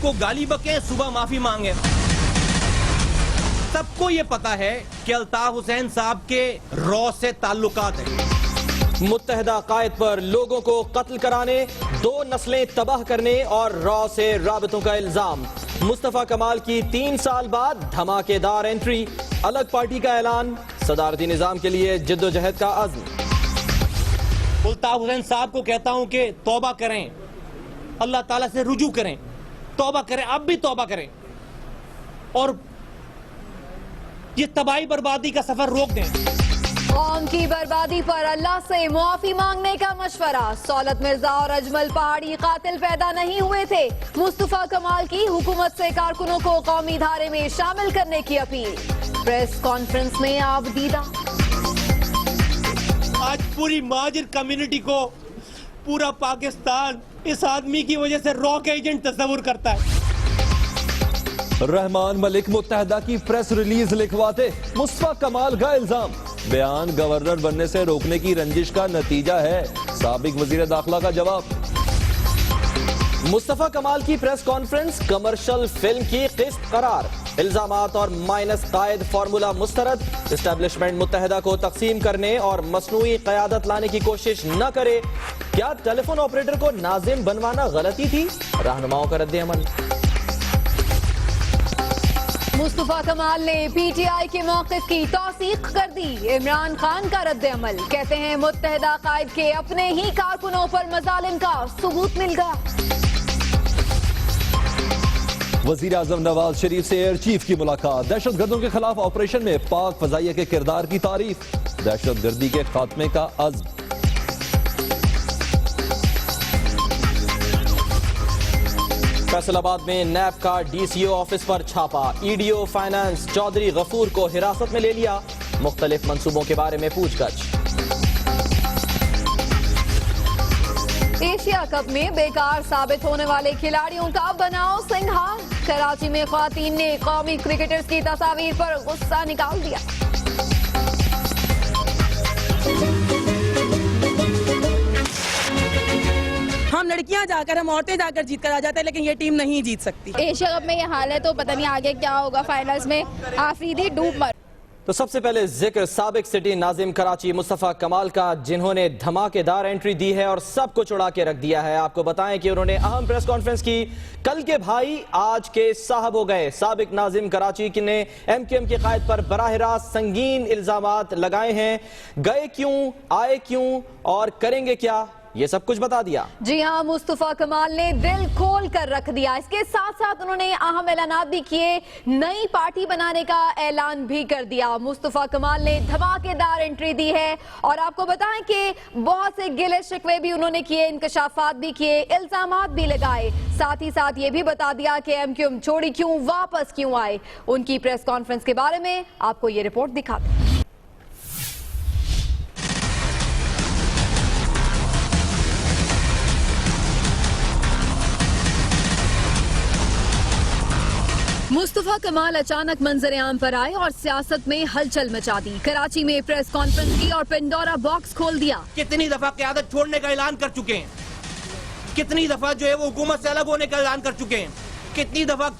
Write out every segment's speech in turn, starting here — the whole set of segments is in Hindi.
को गाली बके, सुबह माफी मांगे। सबको ये पता है कि अल्ताफ हुसैन साहब के रॉ से ताल्लुकात है। मुत्तहिदा कायद पर लोगों को कत्ल कराने, 2 नस्लें तबाह करने और रॉ से राबतों का इल्जाम। मुस्तफा कमाल की 3 साल बाद धमाकेदार एंट्री, अलग पार्टी का ऐलान, सदारती निजाम के लिए जिद्दोजहद का अज़्म। अल्ताफ हुसैन साहब को कहता हूं कि तौबा करें, अल्लाह ताला से रुजू करें, तौबा करें, अब भी तौबा करें और ये तबाही बर्बादी का सफर रोक दें। कौम की बर्बादी पर अल्लाह से मुआफी मांगने का मशवरा। सौलत मिर्जा और अजमल पहाड़ी कातिल पैदा नहीं हुए थे। मुस्तफा कमाल की हुकूमत से कारकुनों को कौमी धारे में शामिल करने की अपील। प्रेस कॉन्फ्रेंस में आबदीदा। आज पूरी महाजिर कम्युनिटी को पूरा पाकिस्तान इस आदमी की वजह से रॉ का एजेंट तस्वुर करता है। रहमान मलिक मुत्तहिदा की प्रेस रिलीज लिखवाते, मुस्तफा कमाल का इल्जाम, बयान गवर्नर बनने से रोकने की रंजिश का नतीजा है। साबिक वजीर दाखिला का जवाब। मुस्तफा कमाल की प्रेस कॉन्फ्रेंस, कमर्शियल फिल्म की किस्त करार, इल्जामात और माइनस कायद फार्मूला मुस्तरद। एस्टेब्लिशमेंट मुत्तहिदा को तकसीम करने और मसनूई क़यादत लाने की कोशिश न करे। क्या टेलीफोन ऑपरेटर को नाजिम बनवाना गलती थी? रहनुमाओं का रद्द अमल। मुस्तफा कमाल ने पीटीआई के मौक़िफ़ की तौसीक़ कर दी। इमरान खान का रद्द अमल, कहते हैं मुत्तहिदा कायद के अपने ही कारकुनों पर मज़ालिम का सबूत मिल गया। वजीर आजम नवाज शरीफ से एयर चीफ की मुलाकात, दहशत गर्दों के खिलाफ ऑपरेशन में पाक फजाइया के किरदार की तारीफ, दहशत गर्दी के खात्मे का अज़्म। फैसलाबाद में नैब का डीसीओ ऑफिस पर छापा, ईडीओ फाइनेंस चौधरी गफूर को हिरासत में ले लिया, मुख्तलिफ मंसूबों के बारे में पूछताछ। एशिया कप में बेकार साबित होने वाले खिलाड़ियों का बनाओ सिंघार। कराची में ख्वातीन ने कौमी क्रिकेटर्स की तस्वीर पर गुस्सा निकाल दिया। हम लड़कियां जाकर, हम औरतें जाकर जीत कर आ जाते हैं, लेकिन ये टीम नहीं जीत सकती। एशिया कप में ये हाल है तो पता नहीं आगे क्या होगा। फाइनल्स में आफरीदी डूब मर। तो सबसे पहले जिक्र साबिक सिटी नाजिम कराची मुस्तफा कमाल का, जिन्होंने धमाकेदार एंट्री दी है और सब कुछ उड़ा के रख दिया है। आपको बताएं कि उन्होंने अहम प्रेस कॉन्फ्रेंस की। कल के भाई आज के साहब हो गए। साबिक नाजिम कराची ने एमक्यूएम की कायद पर बराह रास्त संगीन इल्जामात लगाए हैं। गए क्यों, आए क्यों और करेंगे क्या, ये सब कुछ बता दिया। जी हाँ, मुस्तफा कमाल ने दिल खोल कर रख दिया। इसके साथ साथ उन्होंने अहम ऐलानात भी किए, नई पार्टी बनाने का ऐलान भी कर दिया। मुस्तफा कमाल ने धमाकेदार एंट्री दी है और आपको बताएं कि बहुत से गिले शिकवे भी उन्होंने किए, इंकशाफात भी किए, इल्जामात भी लगाए। साथ ही साथ ये भी बता दिया कि एमक्यूएम छोड़ी क्यों, वापस क्यों आए। उनकी प्रेस कॉन्फ्रेंस के बारे में आपको ये रिपोर्ट दिखाते हैं। मुस्तफा कमाल अचानक मंजर आम पर आए और सियासत में हलचल मचा दी। कराची में प्रेस कॉन्फ्रेंस की और पेंडोरा बॉक्स खोल दिया। कितनी दफा क़यादत छोड़ने का ऐलान कर चुके हैं, कितनी दफा जो है वो हुकूमत से अलग होने का ऐलान कर चुके हैं, कितनी दफा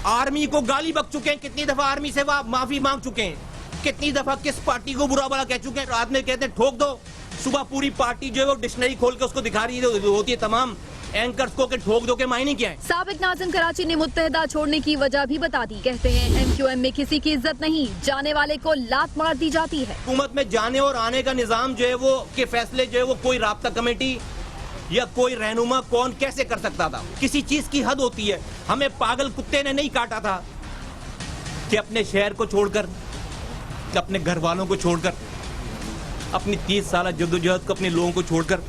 आर्मी को गाली बक चुके हैं, कितनी दफा आर्मी से माफी मांग चुके हैं, कितनी दफा किस पार्टी को बुरा भला कह चुके हैं। रात में कहते हैं ठोक दो, सुबह पूरी पार्टी जो है वो डिक्शनरी खोल के उसको दिखा रही होती है तमाम एंकर्स को कि ठोक दो के मायने क्या है। साबिक नाजिम कराची ने मुत्तहिदा छोड़ने की वजह भी बता दी। कहते हैं एमक्यूएम में किसी की इज्जत नहीं, जाने वाले को लात मार दी जाती है। हुकूमत में जाने और आने का निजाम जो है वो के फैसले जो है वो कोई राब्ता कमेटी या कोई रहनुमा कौन कैसे कर सकता था। किसी चीज की हद होती है। हमें पागल कुत्ते ने नहीं काटा था कि अपने शहर को छोड़कर, अपने घर वालों को छोड़कर, अपनी 30 साल जद्दोजहद को, अपने लोगों को छोड़कर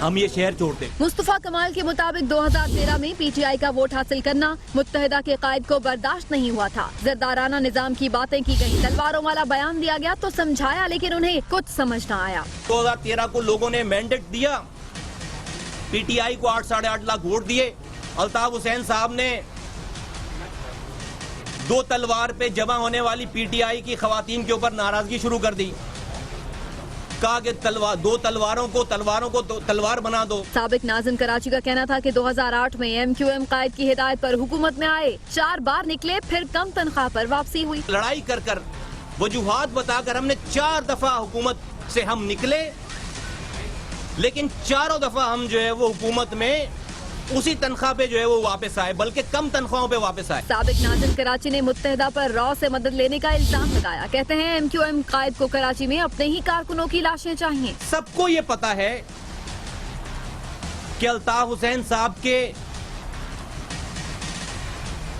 हम ये शहर छोड़ते। मुस्तफा कमाल के मुताबिक 2013 में पीटीआई का वोट हासिल करना मुत्तहिदा के कायद को बर्दाश्त नहीं हुआ था। जरदाराना निजाम की बातें की गई, तलवारों वाला बयान दिया गया तो समझाया, लेकिन उन्हें कुछ समझ न आया। 2013 को लोगों ने मैंडेट दिया, पीटीआई को 8 साढ़े 8 लाख वोट दिए। अल्ताफ हुसैन साहब ने 2 तलवार पे जमा होने वाली पीटीआई की खवातीन के ऊपर नाराजगी शुरू कर दी। कहा कि दो तलवारों को तलवार बना दो। साबिक नाजिम कराची का कहना था कि 2008 में MQM कायद की हिदायत पर हुकूमत में आए, 4 बार निकले, फिर कम तनख्वाह पर वापसी हुई। लड़ाई कर वजूहात बताकर हमने 4 दफा हुकूमत से हम निकले, लेकिन चारों दफा हम जो है वो हुकूमत में उसी तनख्वाह पे जो है वो वापस आए, बल्कि कम तनख्वाहों पे वापस आए। साबिक नाजिम कराची ने मुत्तहिदा पर रॉ से मदद लेने का इल्जाम लगाया। कहते हैं MQM कायद को कराची में अपने ही कारकुनों की लाशें चाहिए। सबको ये पता है कि अल्ताफ हुसैन साहब के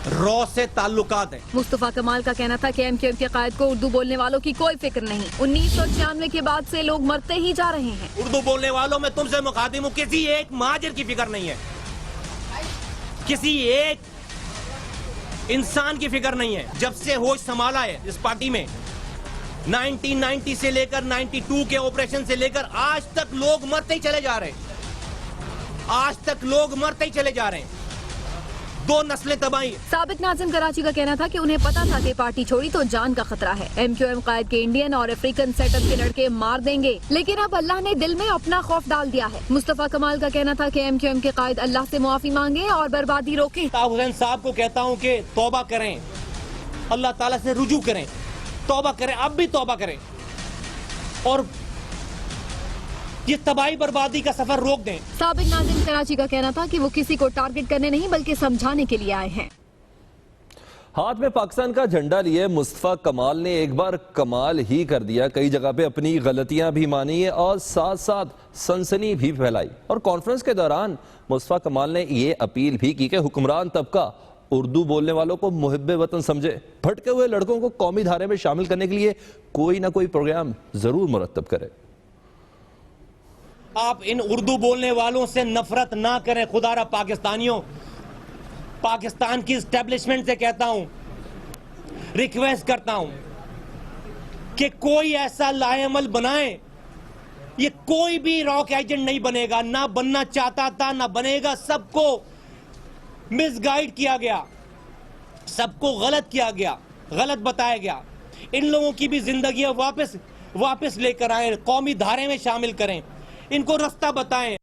रॉ से ताल्लुकात है। मुस्तफा कमाल का कहना था कि MQM के कायद को उर्दू बोलने वालों की कोई फिक्र नहीं। 1996 के बाद से लोग मरते ही जा रहे हैं। उर्दू बोलने वालों में तुमसे मुखातिब हूं, किसी एक महाजिर की फिक्र नहीं है, किसी एक इंसान की फिक्र नहीं है। जब से होश संभाला है इस पार्टी में, 1990 से लेकर 92 के ऑपरेशन से लेकर आज तक लोग मरते ही चले जा रहे हैं, आज तक लोग मरते ही चले जा रहे हैं। 2 नस्लें तबाही। साबिक नाजिम कराची का कहना था कि उन्हें पता था कि पार्टी छोड़ी तो जान का खतरा है। MQM कायद के इंडियन और अफ्रीकन सेटअप के लड़के मार देंगे, लेकिन अब अल्लाह ने दिल में अपना खौफ डाल दिया है। मुस्तफा कमाल का कहना था कि MQM के कायद अल्लाह से मुआफी मांगे और बर्बादी रोके। अल्ताफ हुसैन साहब को कहता हूं कि तौबा करें, अल्लाह ताला से रुजू करें, तौबा करें, अब भी तौबा करें और ये तबाही बर्बादी का सफर रोक दें। साबिक नाजिम कराची का कहना था कि वो किसी को टारगेट करने नहीं बल्कि समझाने के लिए आए हैं। हाथ में पाकिस्तान का झंडा लिए मुस्तफा कमाल ने एक बार कमाल ही कर दिया। कई जगह पे अपनी गलतियां भी मानी है और साथ साथ सनसनी भी फैलाई। और कॉन्फ्रेंस के दौरान मुस्तफा कमाल ने ये अपील भी की कि हुक्मरान तबका उर्दू बोलने वालों को मुहिब्बे वतन समझे, भटके हुए लड़कों को कौमी धारे में शामिल करने के लिए कोई ना कोई प्रोग्राम जरूर मुरत्तब करे। आप इन उर्दू बोलने वालों से नफरत ना करें, खुदारा पाकिस्तानियों। पाकिस्तान की एस्टेब्लिशमेंट से कहता हूं, रिक्वेस्ट करता हूं कि कोई ऐसा लाएअमल बनाए। ये कोई भी रॉक एजेंट नहीं बनेगा, ना बनना चाहता था, ना बनेगा। सबको मिसगाइड किया गया, सबको गलत किया गया, गलत बताया गया। इन लोगों की भी जिंदगियां वापस लेकर आए, कौमी धारे में शामिल करें, इनको रास्ता बताएं।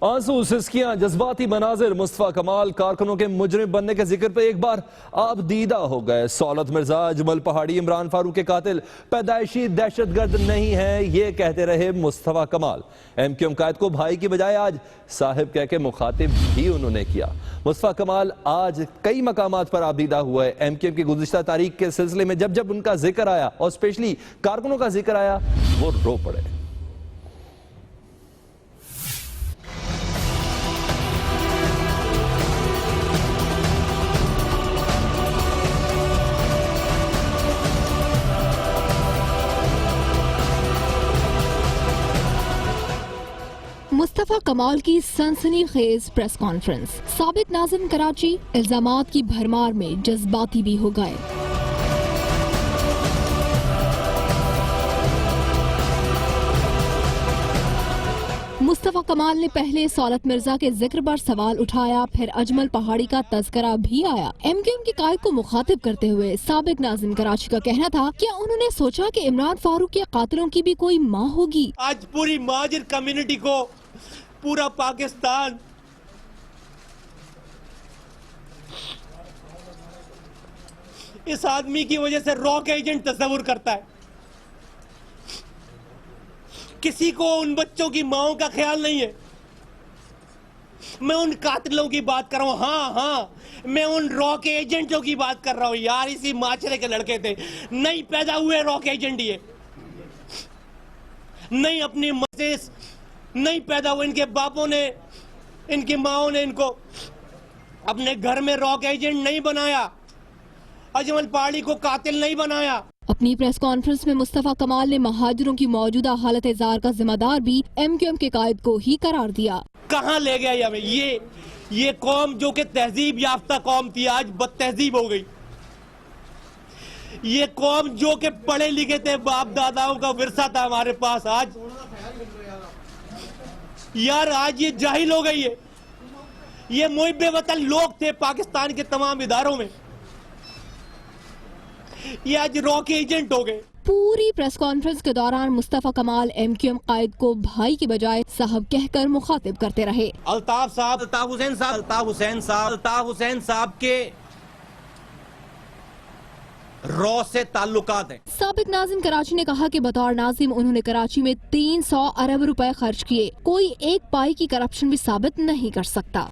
आंसू, सिसकियां, जज्बाती मनाजिर मुस्तफा कमाल कारकुनों के मुजरिम बनने के जिक्र पे एक बार आप दीदा हो गए। सौलत मिर्जा, अजमल पहाड़ी, इमरान फारूक के कातिल पैदाइशी दहशतगर्द नहीं है, ये कहते रहे मुस्तफा कमाल। MQM कायद को भाई की बजाय आज साहिब कह के मुखातिब भी उन्होंने किया। मुस्तफा कमाल आज कई मकामात पर आबदीदा हुआ है। MQM की गुज़िश्ता तारीख के सिलसिले में जब जब उनका जिक्र आया और स्पेशली कारकुनों का जिक्र आया, वो रो पड़े। मुस्तफा कमाल की सनसनीखेज प्रेस कॉन्फ्रेंस। साबिक नाजिम कराची इल्जामात की भरमार में जज्बाती भी हो गए। मुस्तफा कमाल ने पहले सौलत मिर्जा के जिक्र पर सवाल उठाया, फिर अजमल पहाड़ी का तज़किरा भी आया। MQM के कायद को मुखातिब करते हुए साबिक नाजिम कराची का कहना था, क्या उन्होंने सोचा कि इमरान फारूक के कातिलों की भी कोई माँ होगी? आज पूरी महाजिर कम्युनिटी को, पूरा पाकिस्तान इस आदमी की वजह से रॉक एजेंट तस्वुर करता है। किसी को उन बच्चों की माओं का ख्याल नहीं है। मैं उन कातिलों की बात कर रहा हूं। हाँ, मैं उन रॉक एजेंटों की बात कर रहा हूं। यार, इसी माचरे के लड़के थे, नहीं पैदा हुए रॉक एजेंट, ये नहीं अपनी मर्जी नहीं पैदा हुए। इनके बापों ने, इनकी माओं ने इनको अपने घर में रॉक एजेंट नहीं बनाया, अजमल पहाड़ी को कातिल नहीं बनाया। अपनी प्रेस कॉन्फ्रेंस में मुस्तफा कमाल ने महाजिरों की मौजूदा हालत जार का जिम्मेदार भी MQM के कायद को ही करार दिया। कहाँ ले गया ये हमें? ये कौम जो कि तहजीब याफ्ता कौम थी, आज बदतहजीब हो गई। ये कौम जो कि पढ़े लिखे थे, बाप दादाओं का विरसा था हमारे पास, आज यार आज ये जाहिल हो गई है। ये मुहिब्बे वतन लोग थे पाकिस्तान के तमाम इदारों में, ये आज रॉक एजेंट हो गए। पूरी प्रेस कॉन्फ्रेंस के दौरान मुस्तफा कमाल MQM कायद को भाई की बजाय साहब कहकर मुखातिब करते रहे। अल्ताफ हुसैन साहब के रॉ से ताल्लुकात हैं। साबिक नाजिम कराची ने कहा कि बतौर नाजिम उन्होंने कराची में 300 अरब रुपए खर्च किए। कोई एक पाई की करप्शन भी साबित नहीं कर सकता।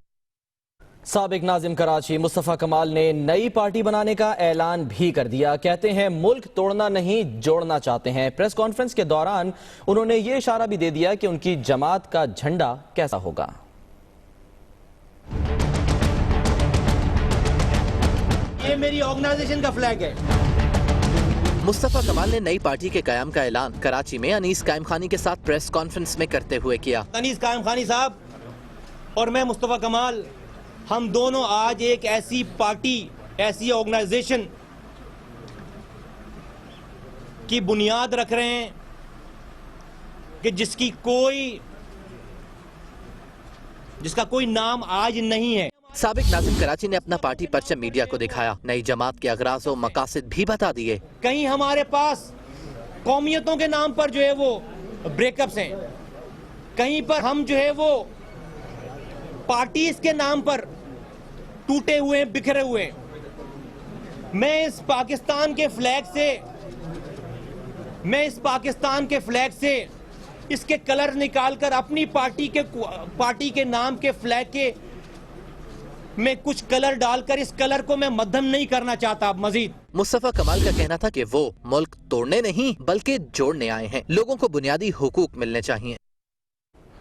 साबिक नाजिम कराची मुस्तफा कमाल ने नई पार्टी बनाने का ऐलान भी कर दिया। कहते हैं मुल्क तोड़ना नहीं जोड़ना चाहते हैं। प्रेस कॉन्फ्रेंस के दौरान उन्होंने ये इशारा भी दे दिया कि उनकी जमात का झंडा कैसा होगा। ये मेरी ऑर्गेनाइजेशन का फ्लैग है। मुस्तफा कमाल ने नई पार्टी के कयाम का ऐलान कराची में अनीस कायम खानी के साथ प्रेस कॉन्फ्रेंस में करते हुए किया। अनीस कायम खानी साहब और मैं मुस्तफा कमाल, हम दोनों आज एक ऐसी पार्टी, ऐसी ऑर्गेनाइजेशन की बुनियाद रख रहे हैं कि जिसका कोई नाम आज नहीं है। साबिक नाजिम कराची ने अपना पार्टी परचम मीडिया को दिखाया। नई जमात के अगराज और मकासद भी बता दिए। कहीं हमारे पास कौमियतों के नाम पर जो है वो ब्रेकअप्स हैं, कहीं पर हम जो है वो पार्टीज के नाम पर टूटे हुए, बिखरे हुए। मैं इस पाकिस्तान के फ्लैग से इसके कलर निकालकर अपनी पार्टी के नाम के फ्लैग के में कुछ कलर डालकर इस कलर को मैं मध्यम नहीं करना चाहता। मजीद मुस्तफा कमाल का कहना था कि वो मुल्क तोड़ने नहीं बल्कि जोड़ने आए हैं। लोगों को बुनियादी हुकूक मिलने चाहिए।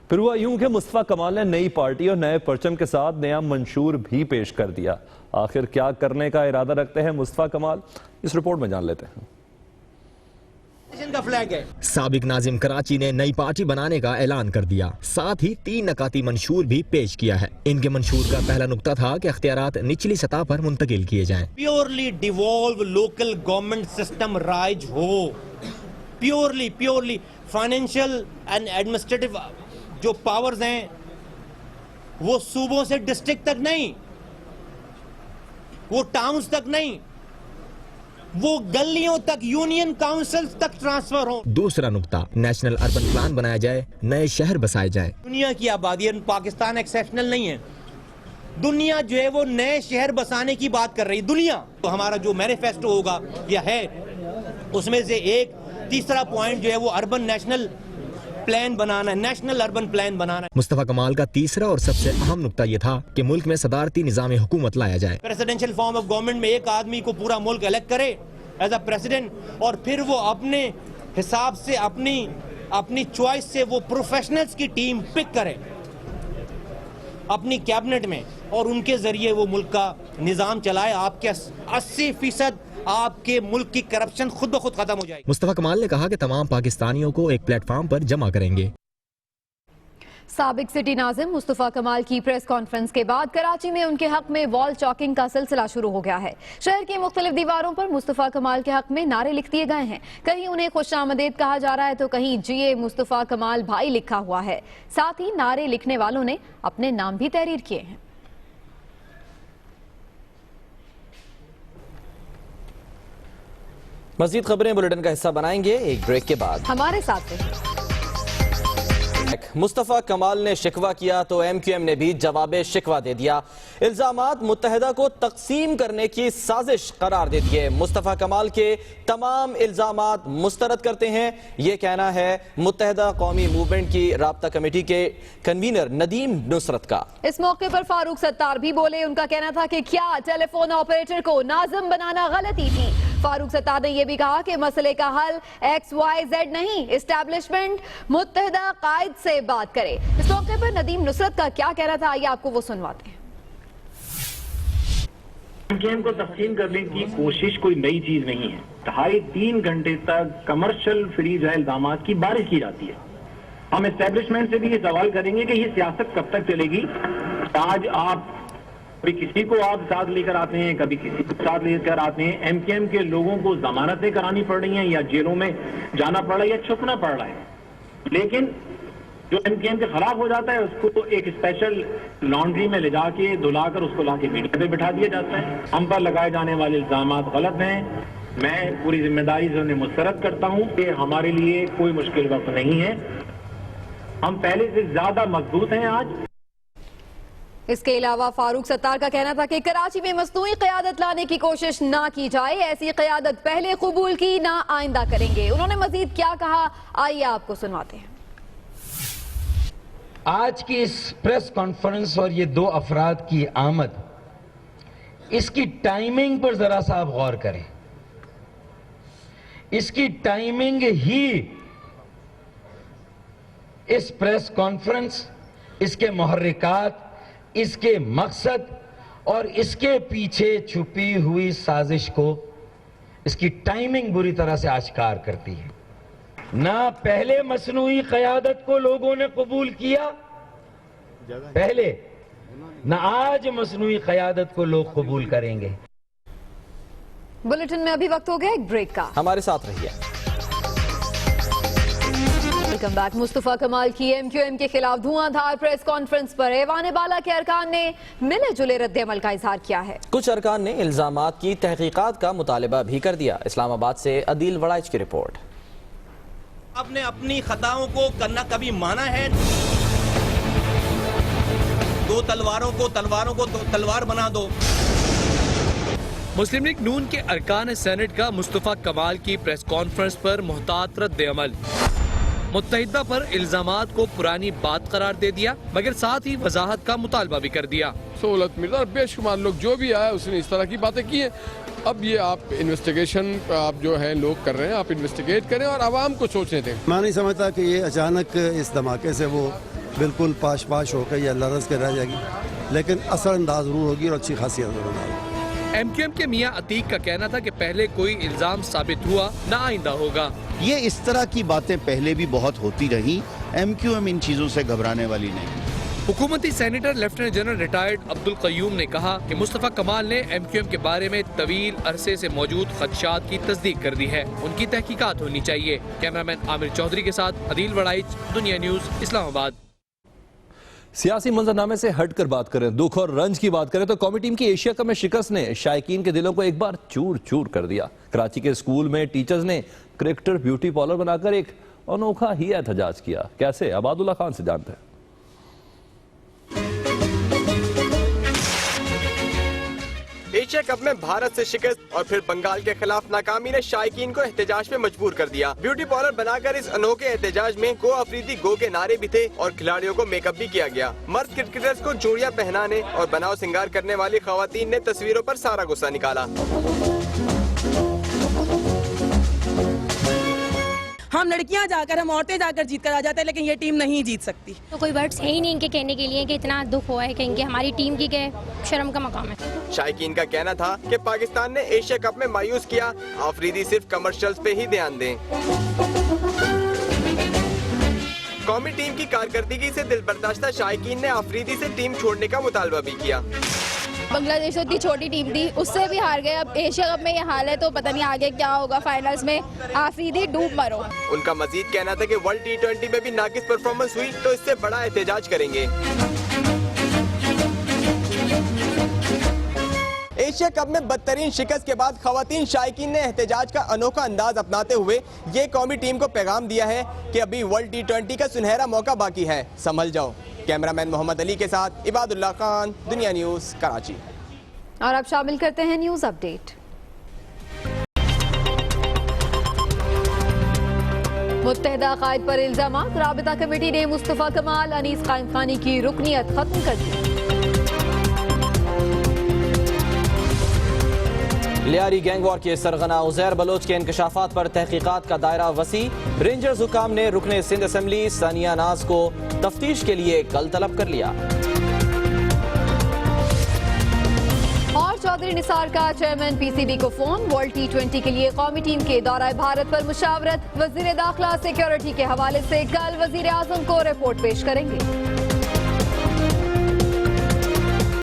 फिर हुआ यूं कि मुस्तफा कमाल ने नई पार्टी और नए परचम के साथ नया मंशूर भी पेश कर दिया। आखिर क्या करने का इरादा रखते हैं मुस्तफा कमाल, इस रिपोर्ट में जान लेते हैं। का फ्लैग है। साबिक नाजिम कराची ने नई पार्टी बनाने का ऐलान कर दिया। साथ ही 3 नकाती मंशूर भी पेश किया है। इनके मंशूर का पहला नुक्ता था कि अख्तियारात निचली सतह पर मुंतकिल किए जाएं। Purely devolve local government system rise हो। प्योरली फाइनेंशियल एंड एडमिनिस्ट्रेटिव जो पावर्स हैं वो सूबों से डिस्ट्रिक्ट तक नहीं, वो टाउन्स तक नहीं, वो गलियों तक, यूनियन काउंसिल तक ट्रांसफर हो। दूसरा नुक्ता, नेशनल अर्बन प्लान बनाया जाए, नए शहर बसाए जाए। दुनिया की आबादी, पाकिस्तान एक्सेप्शनल नहीं है, दुनिया जो है वो नए शहर बसाने की बात कर रही। दुनिया तो हमारा जो मैनिफेस्टो होगा या है, उसमें से एक तीसरा पॉइंट जो है वो अर्बन नेशनल प्लान बनाना है, नेशनल अर्बन प्लान बनाना है। मुस्तफा कमाल का तीसरा और सबसे अहम नुक्ता यह था कि मुल्क में सदारती निजाम हुकूमत लाया जाए। प्रेसिडेंशियल फॉर्म ऑफ गवर्नमेंट में एक आदमी को पूरा मुल्क इलेक्ट करे एज अ प्रेसिडेंट, और फिर वो अपने हिसाब से अपनी चॉइस से वो प्रोफेशनल्स की टीम पिक करे अपनी कैबिनेट में, और उनके जरिए वो मुल्क का निजाम चलाए। आपके 80% आपके मुल्क की करप्शन खुद ब खुद खत्म हो जाएगी। मुस्तफा कमाल ने कहा कि तमाम पाकिस्तानियों को एक प्लेटफॉर्म पर जमा करेंगे। साबिक सिटी नाजिम मुस्तफा कमाल की प्रेस कॉन्फ्रेंस के बाद कराची में उनके हक में वॉल चॉकिंग का सिलसिला शुरू हो गया है। शहर की मुख्तलिफ दीवारों पर मुस्तफा कमाल के हक में नारे लिख दिए गए हैं। कहीं उन्हें खुशामदीद कहा जा रहा है तो कहीं जीए मुस्तफा कमाल भाई लिखा हुआ है। साथ ही नारे लिखने वालों ने अपने नाम भी तहरीर किए हैं। मज़ीद खबरें बुलेटिन का हिस्सा बनाएंगे एक ब्रेक के बाद। हमारे साथ रहिए। मुस्तफा कमाल ने शिकवा किया तो MQM ने भी जवाब शिकवा दे दिया। इल्जामात मुत्तहिदा को तकसीम करने की साजिश करार दे दिए। मुस्तफा कमाल के तमाम इल्जामात मुस्तरद करते हैं, ये कहना है मुत्तहिदा कौमी मूवमेंट की राब्ता कमेटी के कन्वीनर नदीम नुसरत का। इस मौके पर फारूक सत्तार भी बोले। उनका कहना था कि क्या टेलीफोन ऑपरेटर को नाज़िम बनाना गलती थी। फारूक सत्तार ने यह भी कहा कि मसले का हल XYZ नहीं, एस्टैब्लिशमेंट मुत्तहिदा कायद से बात करे। इस मौके पर नदीम नुसरत का क्या कहना था, आइए आपको वो सुनवाते हैं। गेम को तकसीम करने की कोशिश कोई नई चीज नहीं है। 2.5-3 घंटे तक कमर्शियल फ्री जो इल्जामात की बारिश की जाती है। हम एस्टैब्लिशमेंट से भी ये सवाल करेंगे कि ये सियासत कब तक चलेगी। आज आप कभी किसी को आप साथ लेकर आते हैं, कभी किसी को साथ लेकर आते हैं। MKM के लोगों को जमानतें करानी पड़ रही हैं, या जेलों में जाना पड़ रहा है, या छुपना पड़ रहा है। लेकिन जो MKM के खिलाफ हो जाता है उसको एक स्पेशल लॉन्ड्री में ले जाके धुलाकर उसको लाके मीडिया पे बिठा दिया जाता है। हम पर लगाए जाने वाले इल्जामात गलत हैं। मैं पूरी जिम्मेदारी से उन्हें मुस्तरद करता हूं कि हमारे लिए कोई मुश्किल वक्त नहीं है। हम पहले से ज्यादा मजबूत हैं आज। इसके अलावा फारूक सत्तार का कहना था कि कराची में मसनूई क़यादत लाने की कोशिश ना की जाए, ऐसी क़यादत पहले कबूल की ना आइंदा करेंगे। उन्होंने मजीद क्या कहा, आइए आपको सुनवाते हैं। आज की इस प्रेस कॉन्फ्रेंस और ये दो अफराद की आमद, इसकी टाइमिंग पर जरा सा आप गौर करें। इसकी टाइमिंग ही इस प्रेस कॉन्फ्रेंस, इसके मुहर्रिकात, इसके मकसद और इसके पीछे छुपी हुई साजिश को, इसकी टाइमिंग बुरी तरह से आश्कार करती है। ना पहले मसनूई क़यादत को लोगों ने कबूल किया पहले, ना आज मसनूई क़यादत को लोग कबूल करेंगे। बुलेटिन में अभी वक्त हो गया एक ब्रेक का, हमारे साथ रहिए। Welcome back. मुस्तफा कमाल की एमक्यूएम के खिलाफ धुआंधार प्रेस कॉन्फ्रेंस पर ऐवान बाला के अरकान ने मिले जुले रद्द-ए-अमल का इजहार किया है। कुछ अरकान ने इल्जामात की तहकीकात का मुतालबा भी कर दिया। इस्लामाबाद से अदील वड़ाइच की रिपोर्ट। आपने अपनी खताओं को करना कभी माना है? दो तलवारों को तलवार बना दो। मुस्लिम लीग नून के अरकान सेनेट का मुस्तफा कमाल की प्रेस कॉन्फ्रेंस पर मुहतात रद्द-ए-अमल। मुत्तहिदा पर इल्जामात को पुरानी बात करार दे दिया, मगर साथ ही वजाहत का मुतालबा भी कर दिया। सहूलत मिर्जा और बेशुमार लोग जो भी आए उसने इस तरह की बातें की है। अब ये आप इन्वेस्टिगेशन आप जो है लोग कर रहे हैं, आप इन्वेस्टिगेट करें और आवाम को सोचने दें। मैं नहीं समझता कि ये अचानक इस धमाके से वो बिल्कुल पाश पाश होकर या लरस के रह जाएगी, लेकिन असरअंदाज जरूर होगी और अच्छी खासी असरअंदाज होगी। एमक्यूएम के मियां अतीक का कहना था कि पहले कोई इल्जाम साबित हुआ ना आइंदा होगा। ये इस तरह की बातें पहले भी बहुत होती रही, एमक्यूएम इन चीजों से घबराने वाली नहीं। हुकूमती senator lieutenant general retired Abdul Qayyum ने कहा कि मुस्तफा कमाल ने एमक्यूएम के बारे में तवील अरसे से मौजूद खदशात की तस्दीक कर दी है, उनकी तहकीकात होनी चाहिए। कैमरामैन आमिर चौधरी के साथ अदील वड़ाइच, दुनिया न्यूज, इस्लामाबाद। सियासी मंजरनामे से हटकर बात करें, दुख और रंज की बात करें तो कौमी टीम की एशिया कप में शिकस्त ने शायकीन के दिलों को एक बार चूर चूर कर दिया। कराची के स्कूल में टीचर्स ने क्रिकेटर ब्यूटी पार्लर बनाकर एक अनोखा ही एहतजाज किया। कैसे, अबादुल्ला खान से जानते हैं। एशिया कप में भारत से शिकस्त और फिर बंगाल के खिलाफ नाकामी ने शायकीन को एहतजाज में मजबूर कर दिया। ब्यूटी पार्लर बनाकर इस अनोखे एहतजाज में गो अफरीदी गो के नारे भी थे और खिलाड़ियों को मेकअप भी किया गया। मर्द क्रिकेटर्स को चूड़ियां पहनाने और बनाव सिंगार करने वाली खवातीन ने तस्वीरों पर सारा गुस्सा निकाला। हम लड़कियां जाकर, हम औरतें जाकर जीत कर आ जाते हैं, लेकिन ये टीम नहीं जीत सकती। तो कोई वर्ड्स है ही नहीं इनके कहने के लिए कि इतना दुख हुआ है, कहेंगे हमारी टीम की के शर्म का मकाम है। शायकीन का कहना था कि पाकिस्तान ने एशिया कप में मायूस किया, अफरीदी सिर्फ कमर्शियल्स पे ही ध्यान दें। कौमी टीम की कारकर्दगी से दिलबर्दाश्ता शायकीन ने अफरीदी से टीम छोड़ने का मुतालबा भी किया। बांग्लादेश इतनी छोटी टीम थी, उससे भी हार गए। अब एशिया कप में ये हाल है तो पता नहीं आगे क्या होगा। फाइनल्स में आफरीदी डूब मरो। उनका मजीद कहना था कि वर्ल्ड T20 में भी नाकिस परफॉर्मेंस हुई तो इससे बड़ा एहतजाज करेंगे। एशिया कप में बदतरीन शिकस्त के बाद खवातीन शायकीन ने एहतजाज का अनोखा अंदाज अपनाते हुए ये कौमी टीम को पैगाम दिया है कि अभी वर्ल्ड T20 का सुनहरा मौका बाकी है, संभल जाओ। कैमरामैन मोहम्मद अली के साथ इबादुल्ला खान, दुनिया न्यूज, कराची। और अब शामिल करते हैं न्यूज अपडेट। मुत्तहिदा कायद पर इल्जामात, राबिता कमेटी ने मुस्तफा कमाल, अनीस कायम खानी की रुकनियत खत्म कर दी। लियारी गैंग वॉर के सरगना उजैर बलोच के इंकशाफात पर तहकीकात का दायरा वसी। रेंजर्स हुकाम ने रुकने सिंध असेंबली सानिया नाज को तफ्तीश के लिए कल तलब कर लिया। और चौधरी निसार का चेयरमैन पीसीबी को फोन, वर्ल्ड T20 के लिए कौमी टीम के दौरा भारत पर मुशावरत। वजीर दाखिला सिक्योरिटी के हवाले से कल वजीर आजम को रिपोर्ट पेश करेंगे।